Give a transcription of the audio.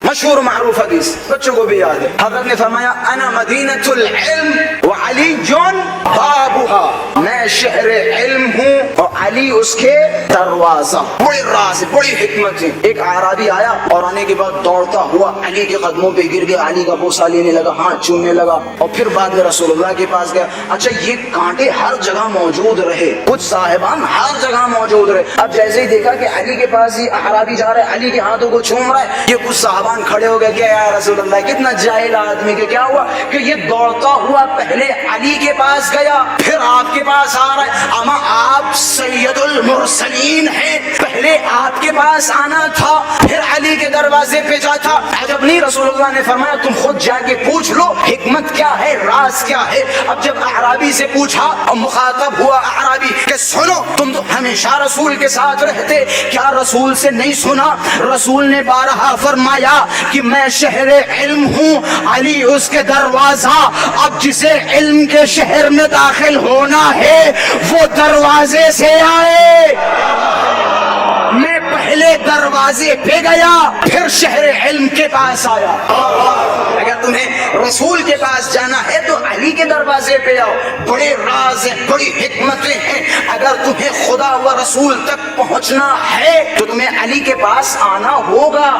مشہور معروف حدیث بچوں کو بھی یاد ہے. حضرت نے فرمایا انا مدینۃ العلم وعلی بابها، میں شہر علم ہوں اور علی اس کے دروازہ. بڑے راز بڑی حکمت ہے. ایک اعرابی آیا اور آنے کے بعد دوڑتا ہوا علی کے قدموں پہ گر گیا، علی کا بوسہ لینے لگا، ہاتھ چومنے لگا اور پھر بعد میں رسول اللہ کے پاس گیا. اچھا یہ کانٹے ہر جگہ موجود رہے، کچھ صاحبان ہر جگہ موجود رہے. اب جیسے ہی دیکھا کہ علی کے پاس ہی اعرابی جا رہا ہے، علی کے ہاتھوں کو چوم رہا ہے، یہ کچھ صاحبان کھڑے ہو گئے کہ یا رسول اللہ کتنا جاہل آدمی، کہ کیا ہوا کہ یہ دوڑتا ہوا پہلے علی کے پاس گیا پھر آپ کے پاس آ رہا ہے. اما آپ سید المرسلین ہیں، پہلے آپ کے پاس آنا تھا پھر علی کے دروازے پہ جاتا. عجب نہیں، رسول اللہ نے فرمایا تم خود جا کے پوچھ لو حکمت کیا ہے، راز کیا ہے. اب جب اعرابی سے پوچھا اور مخاطب ہوا اعرابی کہ سنو تم تو ہمیشہ رسول کے ساتھ رہتے، کیا رسول سے نہیں سنا؟ رسول نے بارہا فرمایا کہ میں شہر علم ہوں، علی اس کے دروازہ. اب جسے علم کے شہر میں داخل ہونا ہے وہ دروازے سے آئے. میں پہلے دروازے پہ گیا پھر شہر علم کے پاس آیا. اگر تمہیں رسول کے پاس جانا ہے تو علی کے دروازے پہ آؤ. بڑے راز ہیں، بڑی حکمتیں ہیں. اگر تمہیں خدا و رسول تک پہنچنا ہے تو تمہیں علی کے پاس آنا ہوگا.